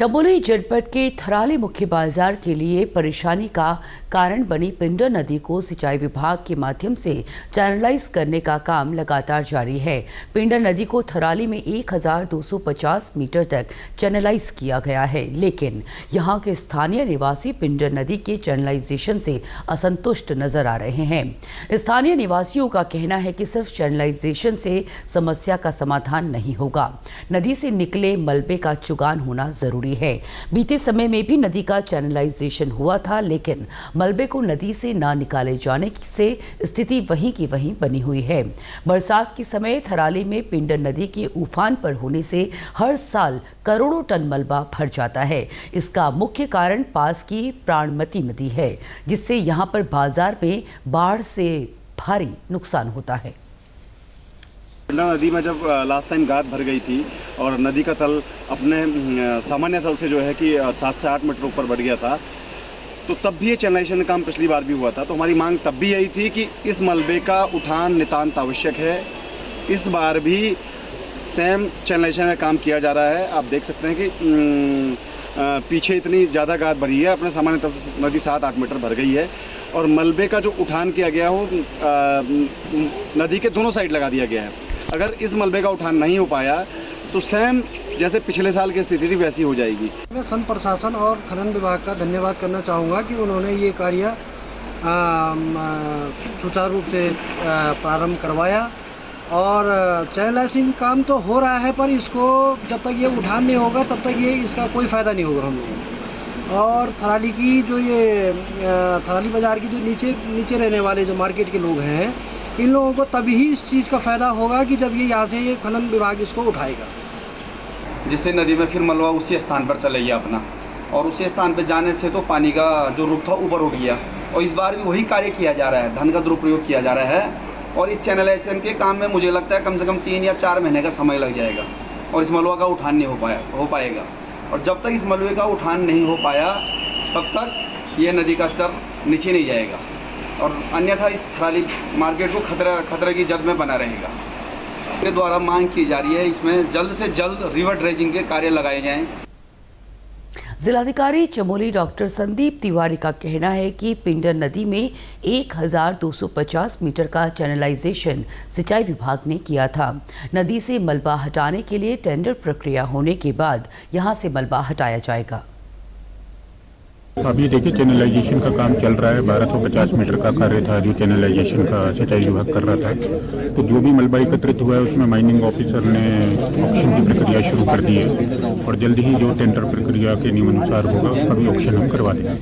चमोली जनपद के थराली मुख्य बाजार के लिए परेशानी का कारण बनी पिंडर नदी को सिंचाई विभाग के माध्यम से चैनलाइज करने का काम लगातार जारी है। पिंडर नदी को थराली में 1250 मीटर तक चैनलाइज किया गया है, लेकिन यहां के स्थानीय निवासी पिंडर नदी के चैनलाइजेशन से असंतुष्ट नजर आ रहे हैं। स्थानीय निवासियों का कहना है कि सिर्फ चैनलाइजेशन से समस्या का समाधान नहीं होगा, नदी से निकले मलबे का चुगान होना जरूरी है। बीते समय में भी नदी का चैनलाइजेशन हुआ था, लेकिन मलबे को नदी से ना निकाले जाने से स्थिति वहीं की वहीं बनी हुई है। बरसात के समय थराली में पिंडर नदी के उफान पर होने से हर साल करोड़ों टन मलबा भर जाता है। इसका मुख्य कारण पास की प्राणमती नदी है, जिससे यहाँ पर बाजार में बाढ़ से भारी नुकसान होता है। पिंडर नदी में जब लास्ट टाइम गाद भर गई थी और नदी का तल अपने सामान्य तल से जो है कि 7 से 8 मीटर ऊपर बढ़ गया था, तो तब भी ये चैनलाइजेशन का काम पिछली बार भी हुआ था। तो हमारी मांग तब भी यही थी कि इस मलबे का उठान नितांत आवश्यक है। इस बार भी सेम चैनलाइजेशन का काम किया जा रहा है। आप देख सकते हैं कि पीछे इतनी ज़्यादा गाद भरी है, अपने सामान्य तल से नदी 7-8 मीटर भर गई है और मलबे का जो उठान किया गया हो नदी के दोनों साइड लगा दिया गया है। अगर इस मलबे का उठान नहीं हो पाया तो सेम जैसे पिछले साल की स्थिति थी वैसी हो जाएगी। मैं संघ प्रशासन और खनन विभाग का धन्यवाद करना चाहूँगा कि उन्होंने ये कार्य सुचारू रूप से प्रारंभ करवाया और चैनलाइजिंग काम तो हो रहा है, पर इसको जब तक ये उठान नहीं होगा तब तक ये इसका कोई फ़ायदा नहीं होगा हम लोगों को। और थराली की जो ये थराली बाज़ार की जो नीचे रहने वाले जो मार्केट के लोग हैं, इन लोगों को तभी इस चीज़ का फ़ायदा होगा कि जब ये यहाँ से ये खनन विभाग इसको उठाएगा, जिससे नदी में फिर मलबा उसी स्थान पर चले गया अपना, और उसी स्थान पर जाने से तो पानी का जो रुख था ऊपर उठ गया। और इस बार भी वही कार्य किया जा रहा है, धन का दुरुपयोग किया जा रहा है। और इस चैनलाइजेशन के काम में मुझे लगता है कम से कम 3 या 4 महीने का समय लग जाएगा और इस मलबा का उठान नहीं हो पाएगा। और जब तक इस मलबे का उठान नहीं हो पाया तब तक ये नदी का स्तर नीचे नहीं जाएगा और अन्यथा इस थराली मार्केट को खतरे की जद में बना रहेगा। के द्वारा मांग की जा रही है, इसमें जल्द से जल्द रिवर ड्रेजिंग के कार्य लगाए जाएं। जिलाधिकारी चमोली डॉक्टर संदीप तिवारी का कहना है कि पिंडर नदी में 1250 मीटर का चैनलाइजेशन सिंचाई विभाग ने किया था। नदी से मलबा हटाने के लिए टेंडर प्रक्रिया होने के बाद यहां से मलबा हटाया जाएगा। अभी देखिए चैनलाइजेशन का काम चल रहा है। 1250 मीटर का कार्य था जो चैनलाइजेशन का सिंचाई विभाग कर रहा था। तो जो भी मलबा एकत्रित हुआ है उसमें माइनिंग ऑफिसर ने ऑक्शन की प्रक्रिया शुरू कर दी है और जल्द ही जो टेंडर प्रक्रिया के नियमानुसार होगा उसका भी ऑक्शन हम करवा देंगे।